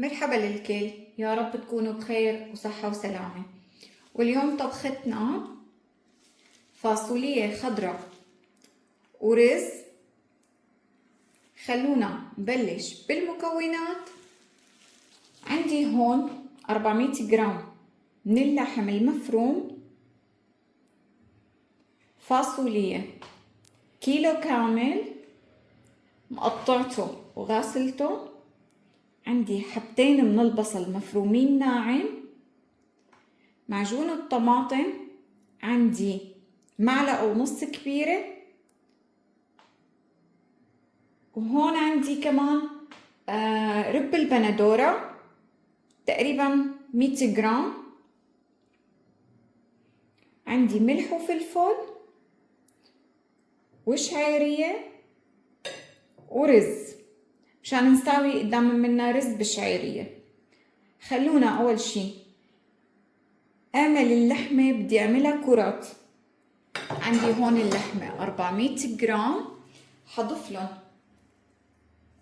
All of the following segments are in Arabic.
مرحبا للكل، يا رب تكونوا بخير وصحة وسلامة. واليوم طبختنا فاصولية خضراء ورز. خلونا نبلش بالمكونات. عندي هون 400 جرام من اللحم المفروم، فاصولية كيلو كامل مقطعته وغاسلته. عندي حبتين من البصل مفرومين ناعم، معجون الطماطم عندي معلقة ونص كبيرة، وهون عندي كمان رب البندورة تقريبا 100 جرام. عندي ملح وفلفل وشعيرية ورز مشان نساوي قدام منا رز بشعيرية. خلونا أول شي أعمل اللحمة، بدي أعملها كرات. عندي هون اللحمة 400 جرام، حضيف لهم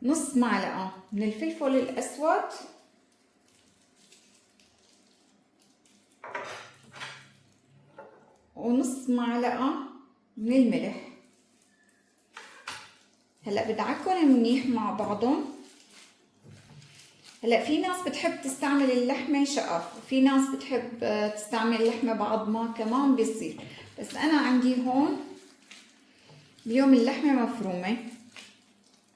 نص معلقة من الفلفل الأسود، ونص معلقة من الملح. هلا بدعكهم منيح مع بعضهم. هلا في ناس بتحب تستعمل اللحمة شقف، وفي ناس بتحب تستعمل اللحمة بعضمها كمان بيصير، بس أنا عندي هون اليوم اللحمة مفرومة.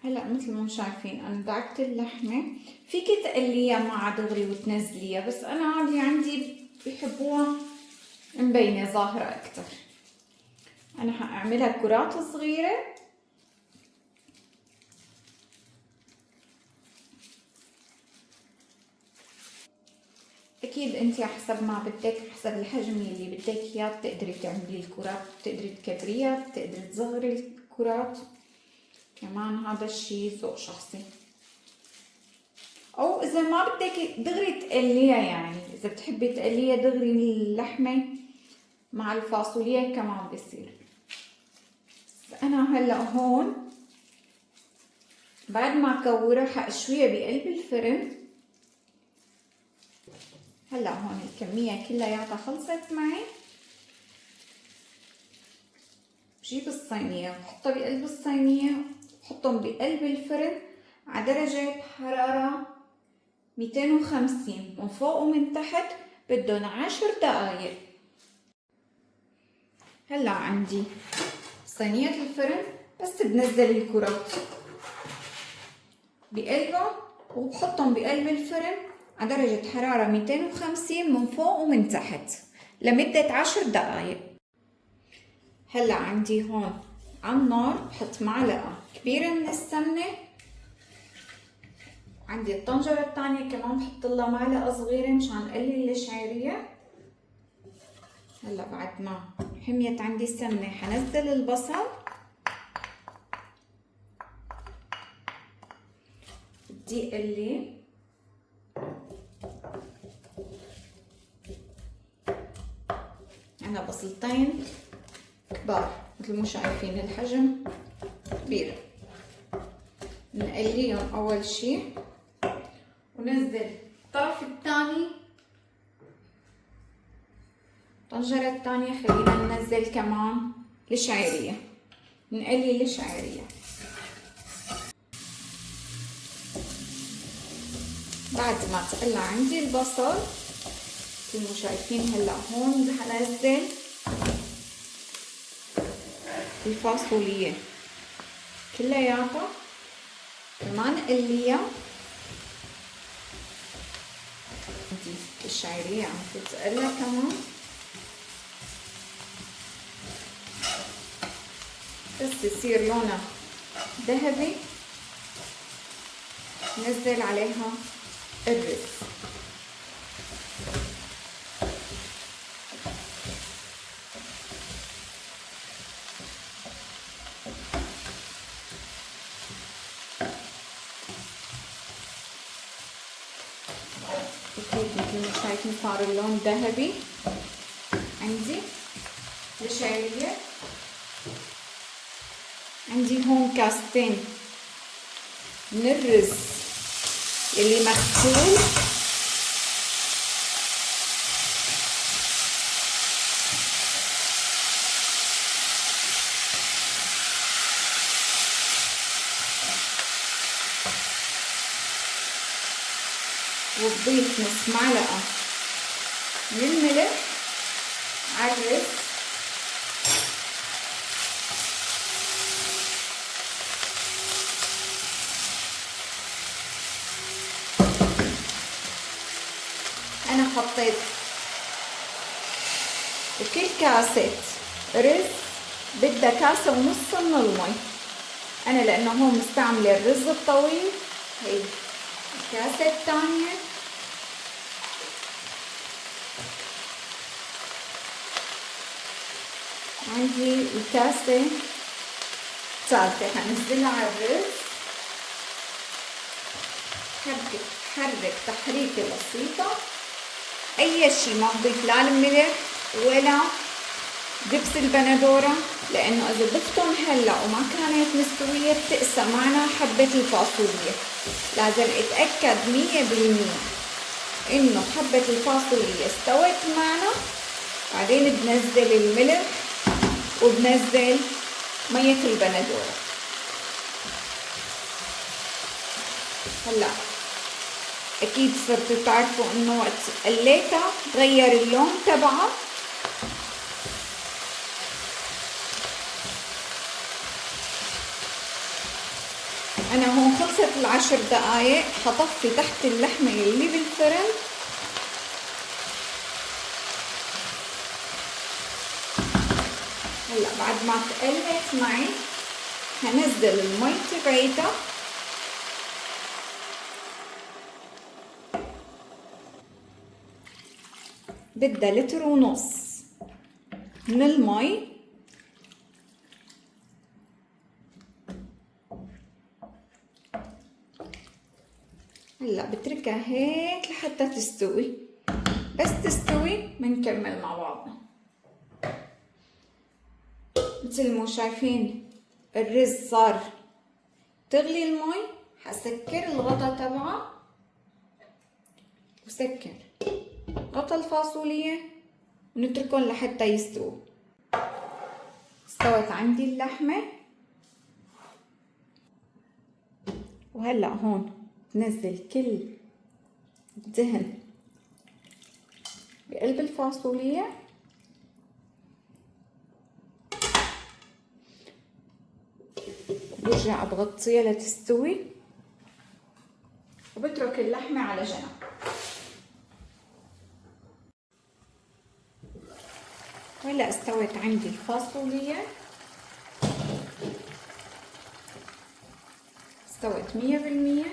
هلا مثل ما شايفين أنا دعكت اللحمة، فيكي تقليها مع دغري وتنزليها، بس أنا اللي عندي بحبوها مبينة ظاهرة أكتر. أنا حأعملها كرات صغيرة. اكيد انت حسب ما بدك، حسب الحجم اللي بدك اياه بتقدري تعملي الكرات، بتقدري تكبريها، بتقدري تصغري الكرات كمان. هذا الشي ذوق شخصي. او اذا ما بدك دغري تقليها، يعني اذا بتحبي تقليها دغري اللحمة مع الفاصوليا كمان بيصير. انا هلا هون بعد ما اكورها حاشويها بقلب الفرن. هلا هون الكمية كلياتها خلصت معي. بجيب الصينية بحطها بقلب الصينية، بحطهم بقلب الفرن على درجة حرارة 250 من فوق ومن تحت، بدهم 10 دقايق. هلا عندي صينية الفرن، بس بنزل الكرات بقلبهم وبحطهم بقلب الفرن على درجة حرارة 250 من فوق ومن تحت لمدة 10 دقايق. هلا عندي هون على النار بحط معلقة كبيرة من السمنة. عندي الطنجرة الثانية كمان بحط لها معلقة صغيرة مشان قلل الشعيرية. هلا بعد ما حميت عندي السمنة حنزل البصل. بدي اقلي. عنا بصلتين كبار مثل ما شايفين الحجم كبير. نقليهم اول شي وننزل الطرف الثاني. الطنجرة الثانية خلينا ننزل كمان الشعيرية، نقلي الشعيرية. بعد ما تقلى عندي البصل مثل ما شايفين، هلا هون حنزل الفاصولية كلياتها كمان قليها. عندي الشعيرية عم تتقلى كمان، بس يصير لونها ذهبي نزل عليها الرز. مثل ما شايفين صار اللون ذهبي. عندي الشعيرية، عندي هون كاستين من الرز اللي مغسول. وتضيف نص معلقة من الملح على الرز. أنا حطيت وكل كاسة رز بدها كاسة ونص من المي. أنا لأنه هون مستعملة الرز الطويل. هي الكاسة الثانية. عندي الكاسة الثالثة هنزلها على الرز. حرك تحريكة بسيطة. أي شي ما بضيف لا الملح ولا دبس البندورة، لأنه إذا ضفتهم هلا وما كانت مستوية بتقسى معنا حبة الفاصوليا. لازم اتأكد 100% إنه حبة الفاصوليا استوت معنا، بعدين بنزل الملح وبنزل مية البندورة. هلا اكيد صرتوا تعرفوا انه وقت قليتها غير اللون تبعها. انا هون خلصت ال10 دقايق. حطفي تحت اللحمة اللي بالفرن. هلا بعد ما تقلت معي هنزل المي تبعيتها. بدها 1.5 لتر من المي. هلا بتركها هيك لحتى تستوي. بس تستوي بنكمل مع بعضنا. مثل ما شايفين الرز صار تغلي المي. حسكر الغطا تبعها وسكر غطا الفاصوليا ونتركهم لحتى يستووا. استوت عندي اللحمة. وهلأ هون نزل كل الدهن بقلب الفاصوليا. برجع بغطيها لتستوي وبترك اللحمة على جنب. وهلا استوت عندي الفاصوليا. استوت 100%.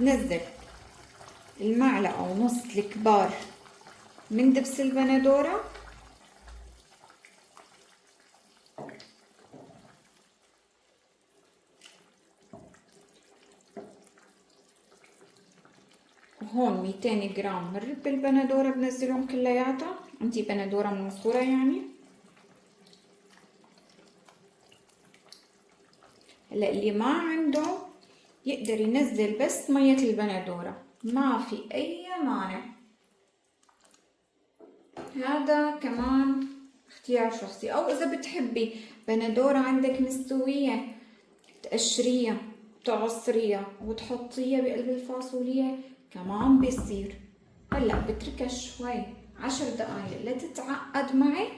نزل المعلقة ونص الكبار من دبس البندورة. وهون 200 جرام من رب البندورة بنزلهم كلياتها. عندي بندورة منصورة يعني. هلا اللي ما عنده يقدر ينزل بس مية البندورة، ما في أي مانع. هذا كمان اختيار شخصي. أو إذا بتحبي بندورة عندك مستوية تقشريها تعصريها وتحطيها بقلب الفاصوليا كمان بيصير. هلا بتركها شوي 10 دقايق لتتعقد معي.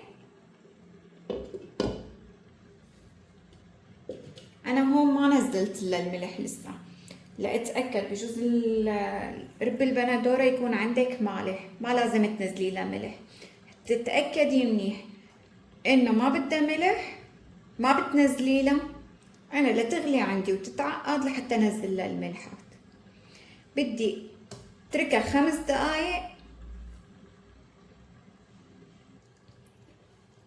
انا هون ما نزلت الملح لسه لاتاكد. بجوز رب البندوره يكون عندك مالح، ما لازم تنزلي لها ملح. تتاكدي منيح انه ما بدها ملح ما بتنزلي لها. انا لتغلي عندي وتتعقد لحتى انزل لها الملحات. بدي اتركها 5 دقايق.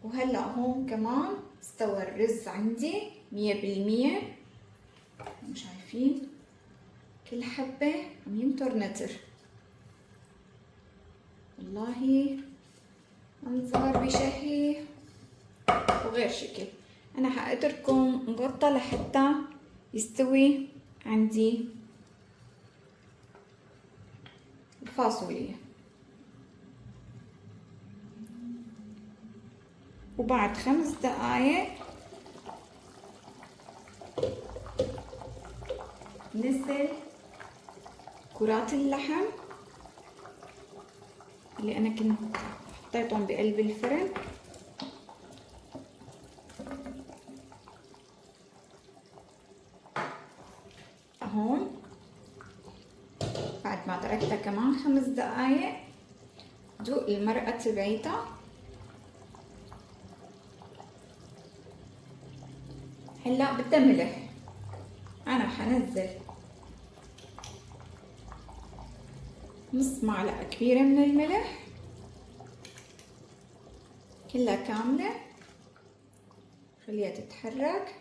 وهلا هون كمان استوى الرز عندي 100%. شايفين كل حبة عم ينطر نتر. والله منظر بشهي وغير شكل. انا حاتركم مغطى لحتى يستوي عندي الفاصوليا، وبعد 5 دقايق نزل كرات اللحم اللي أنا كنت حطيتهم بقلب الفرن. هون بعد ما تركتها كمان 5 دقايق دوق المرقة تبعيتها. هلا بدها ملح، أنا حنزل نص معلقة كبيرة من الملح كلها كاملة، خليها تتحرك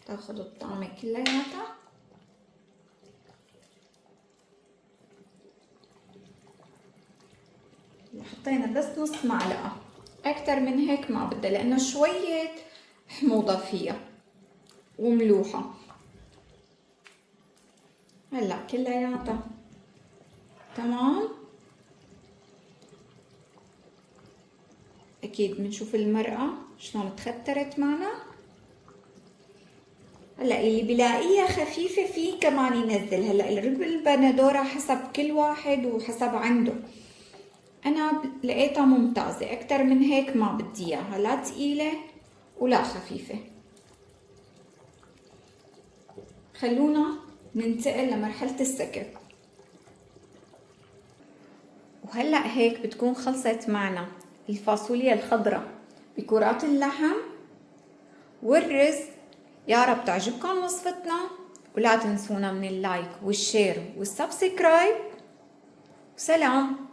تاخد الطعمة كلياتها. حطينا بس نص معلقة، أكتر من هيك ما بدها لأنه شوية حموضة فيها وملوحة. هلا كلياتها تمام. أكيد بنشوف المرقة شلون تخترت معنا. هلا اللي بلاقيها خفيفة فيه كمان ينزل. هلا البندورة حسب كل واحد وحسب عنده. أنا لقيتها ممتازة، أكتر من هيك ما بدي إياها، لا تقيلة ولا خفيفة. خلونا ننتقل لمرحلة السكر. وهلأ هيك بتكون خلصت معنا الفاصوليا الخضراء بكرات اللحم والرز. يا رب تعجبكم وصفتنا، ولا تنسونا من اللايك والشير والسبسكرايب. وسلام.